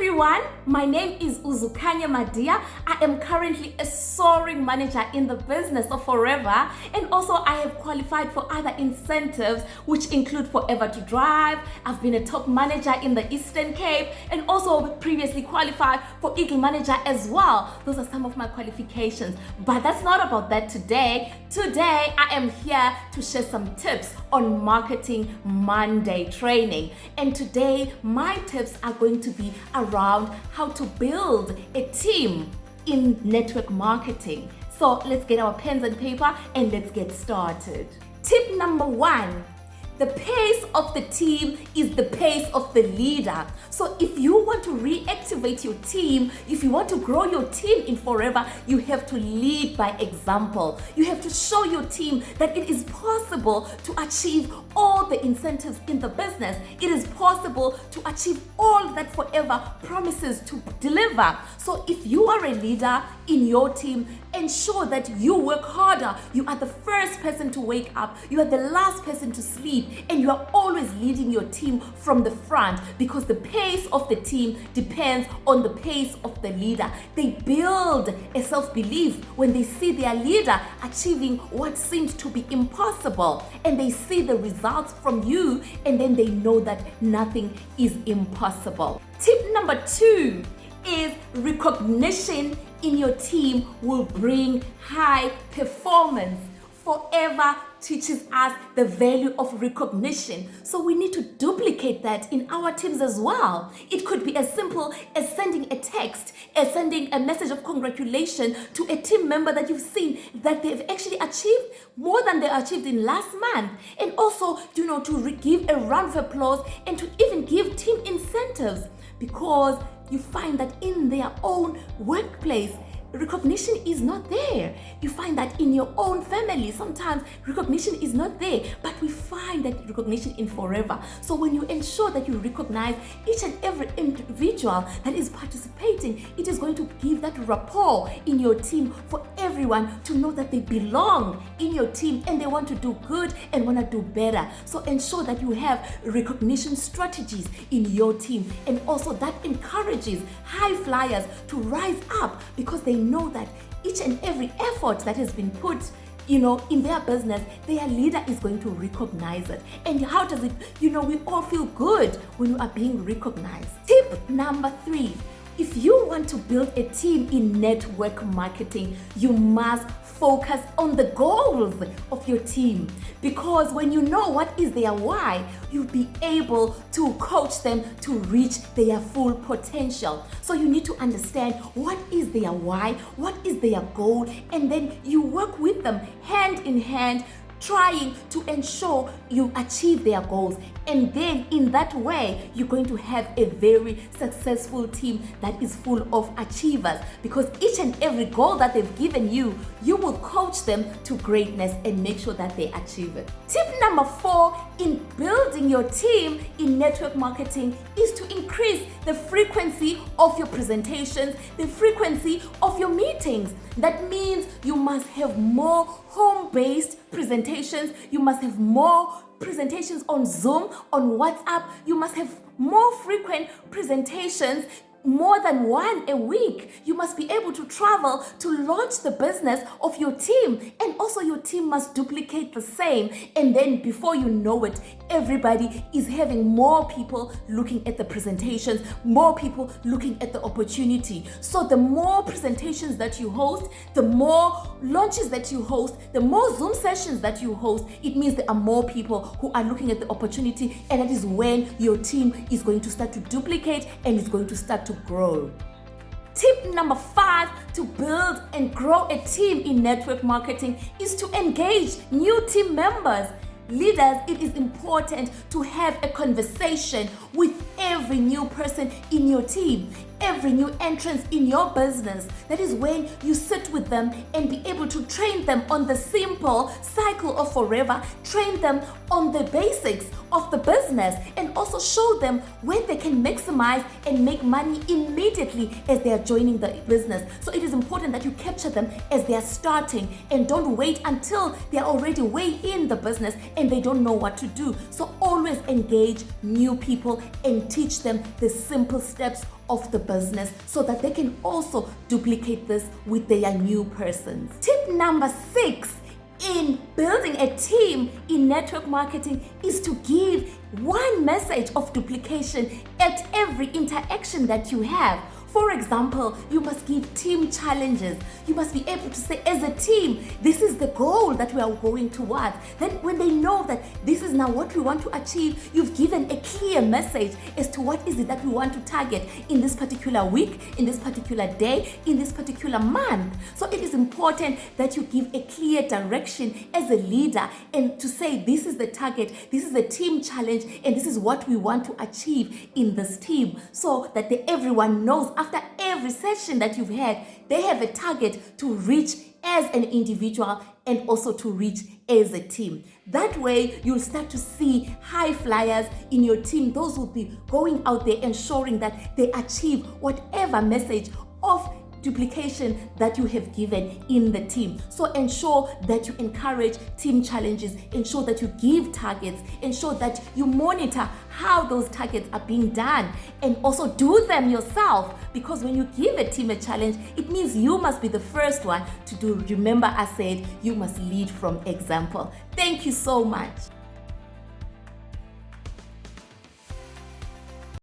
everyone, my name is Uzukhanye Madia. I am currently a soaring manager in the business of Forever, and also I have qualified for other incentives which include Forever to Drive. I've been a top manager in the Eastern Cape and also previously qualified for Eagle Manager as well. Those are some of my qualifications, but that's not about that today. Today I am here to share some tips on Marketing Monday training, and today my tips are going to be around how to build a team in network marketing. So let's get our pens and paper and let's get started. Tip number 1. The pace of the team is the pace of the leader. So if you want to reactivate your team, if you want to grow your team in Forever, you have to lead by example. You have to show your team that it is possible to achieve all the incentives in the business. It is possible to achieve all that Forever promises to deliver. So if you are a leader in your team, ensure that you work harder. You are the first person to wake up. You are the last person to sleep. And you are always leading your team from the front, because the pace of the team depends on the pace of the leader. They build a self-belief when they see their leader achieving what seemed to be impossible, and they see the results from you, and then they know that nothing is impossible. Tip number 2 is recognition in your team will bring high performance. Forever teaches us the value of recognition. So we need to duplicate that in our teams as well. It could be as simple as sending a text, as sending a message of congratulation to a team member that you've seen that they've actually achieved more than they achieved in last month. And also, to give a round of applause and to even give team incentives, because you find that in their own workplace, recognition is not there. You find that in your own family, sometimes recognition is not there, but we find that recognition in Forever. So when you ensure that you recognize each and every individual that is participating, it is going to give that rapport in your team for everyone to know that they belong in your team and they want to do good and want to do better. So ensure that you have recognition strategies in your team, and also that encourages high flyers to rise up, because they know that each and every effort that has been put in their business, their leader is going to recognize it. And how does it, we all feel good when we are being recognized. Tip number 3. If you want to build a team in network marketing, you must focus on the goals of your team, because when you know what is their why, you'll be able to coach them to reach their full potential. So you need to understand what is their why, what is their goal, and then you work with them hand in hand, trying to ensure you achieve their goals. And then in that way, you're going to have a very successful team that is full of achievers, because each and every goal that they've given you, you will coach them to greatness and make sure that they achieve it. Tip number 4 in building your team in network marketing is to increase the frequency of your presentations, the frequency of your meetings. That means you must have more home-based presentations. You must have more presentations on Zoom, on WhatsApp. You must have more frequent presentations, more than one a week. You must be able to travel to launch the business of your team, and also your team must duplicate the same. And then before you know it, everybody is having more people looking at the presentations, more people looking at the opportunity. So the more presentations that you host, the more launches that you host, the more Zoom sessions that you host, it means there are more people who are looking at the opportunity, and that is when your team is going to start to duplicate and is going to start to grow. Tip number 5 to build and grow a team in network marketing is to engage new team members. Leaders, it is important to have a conversation with every new person in your team, every new entrance in your business. That is when you sit with them and be able to train them on the simple cycle of Forever, train them on the basics of the business, and also show them when they can maximize and make money immediately as they are joining the business. So it is important that you capture them as they are starting, and don't wait until they are already way in the business and they don't know what to do. So always always engage new people and teach them the simple steps of the business so that they can also duplicate this with their new persons. Tip number 6 in building a team in network marketing is to give one message of duplication at every interaction that you have. For example, you must give team challenges. You must be able to say, as a team, this is the goal that we are going towards. Then when they know that this is now what we want to achieve, you've given a clear message as to what is it that we want to target in this particular week, in this particular day, in this particular month. So it is important that you give a clear direction as a leader and to say, this is the target, this is the team challenge, and this is what we want to achieve in this team, so that everyone knows after every session that you've had, they have a target to reach as an individual and also to reach as a team. That way, you'll start to see high flyers in your team. Those will be going out there ensuring that they achieve whatever message of duplication that you have given in the team. So ensure that you encourage team challenges, ensure that you give targets, ensure that you monitor how those targets are being done, and also do them yourself, because when you give a team a challenge, it means you must be the first one to do. Remember, I said you must lead from example. Thank you so much.